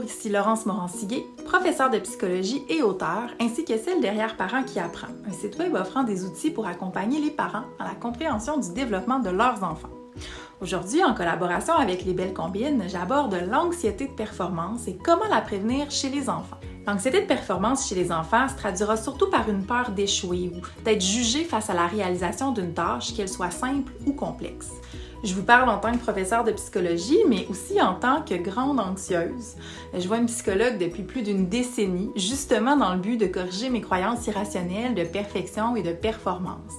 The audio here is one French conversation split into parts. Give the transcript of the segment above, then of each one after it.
ici Laurence Moranciguet, professeure de psychologie et auteure, ainsi que celle derrière Parents qui apprend, un site web offrant des outils pour accompagner les parents dans la compréhension du développement de leurs enfants. Aujourd'hui, en collaboration avec Les Belles Combines, j'aborde l'anxiété de performance et comment la prévenir chez les enfants. L'anxiété de performance chez les enfants se traduira surtout par une peur d'échouer ou d'être jugé face à la réalisation d'une tâche, qu'elle soit simple ou complexe. Je vous parle en tant que professeure de psychologie, mais aussi en tant que grande anxieuse. Je vois une psychologue depuis plus d'une décennie, justement dans le but de corriger mes croyances irrationnelles de perfection et de performance.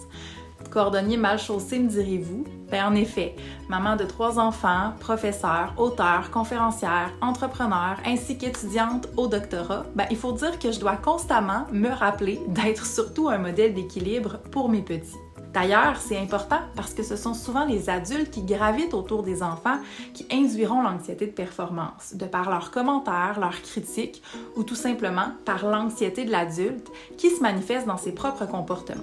Cordonnier mal chaussé, me direz-vous? En effet, maman de 3 enfants, professeure, auteure, conférencière, entrepreneur, ainsi qu'étudiante au doctorat, il faut dire que je dois constamment me rappeler d'être surtout un modèle d'équilibre pour mes petits. D'ailleurs, c'est important parce que ce sont souvent les adultes qui gravitent autour des enfants qui induiront l'anxiété de performance, de par leurs commentaires, leurs critiques ou tout simplement par l'anxiété de l'adulte qui se manifeste dans ses propres comportements.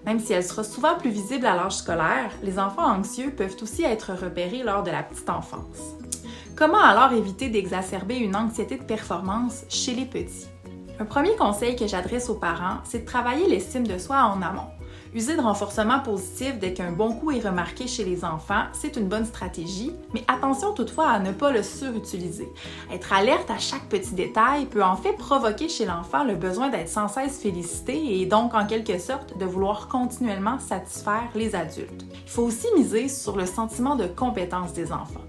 Même si elle sera souvent plus visible à l'âge scolaire, les enfants anxieux peuvent aussi être repérés lors de la petite enfance. Comment alors éviter d'exacerber une anxiété de performance chez les petits? Un premier conseil que j'adresse aux parents, c'est de travailler l'estime de soi en amont. User de renforcement positif dès qu'un bon coup est remarqué chez les enfants, c'est une bonne stratégie, mais attention toutefois à ne pas le surutiliser. Être alerte à chaque petit détail peut en fait provoquer chez l'enfant le besoin d'être sans cesse félicité et donc en quelque sorte de vouloir continuellement satisfaire les adultes. Il faut aussi miser sur le sentiment de compétence des enfants.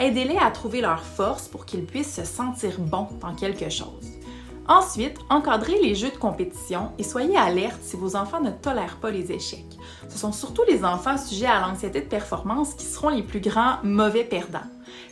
Aidez-les à trouver leur force pour qu'ils puissent se sentir bons dans quelque chose. Ensuite, encadrez les jeux de compétition et soyez alerte si vos enfants ne tolèrent pas les échecs. Ce sont surtout les enfants sujets à l'anxiété de performance qui seront les plus grands mauvais perdants.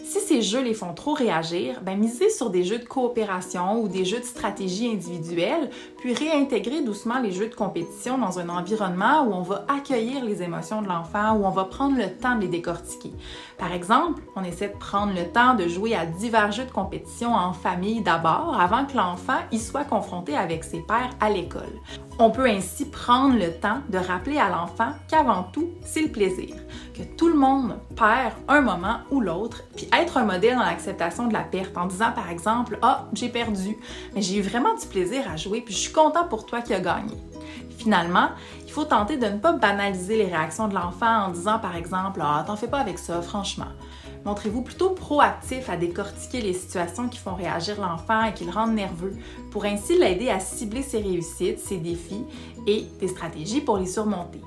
Si ces jeux les font trop réagir, misez sur des jeux de coopération ou des jeux de stratégie individuelle, puis réintégrez doucement les jeux de compétition dans un environnement où on va accueillir les émotions de l'enfant, où on va prendre le temps de les décortiquer. Par exemple, on essaie de prendre le temps de jouer à divers jeux de compétition en famille d'abord, avant que l'enfant y soit confronté avec ses pairs à l'école. On peut ainsi prendre le temps de rappeler à l'enfant qu'avant tout, c'est le plaisir, que tout le monde perd un moment ou l'autre, puis être un modèle dans l'acceptation de la perte en disant par exemple « Ah, j'ai perdu, mais j'ai eu vraiment du plaisir à jouer, puis je suis content pour toi qui as gagné ». Finalement, il faut tenter de ne pas banaliser les réactions de l'enfant en disant par exemple « Ah, t'en fais pas avec ça, franchement ». Montrez-vous plutôt proactif à décortiquer les situations qui font réagir l'enfant et qui le rendent nerveux, pour ainsi l'aider à cibler ses réussites, ses défis et des stratégies pour les surmonter.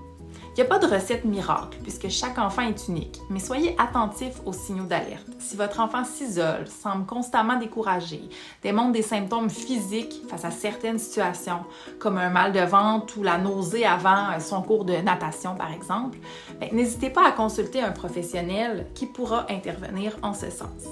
Il n'y a pas de recette miracle puisque chaque enfant est unique, mais soyez attentifs aux signaux d'alerte. Si votre enfant s'isole, semble constamment découragé, démontre des symptômes physiques face à certaines situations, comme un mal de ventre ou la nausée avant son cours de natation par exemple, n'hésitez pas à consulter un professionnel qui pourra intervenir en ce sens.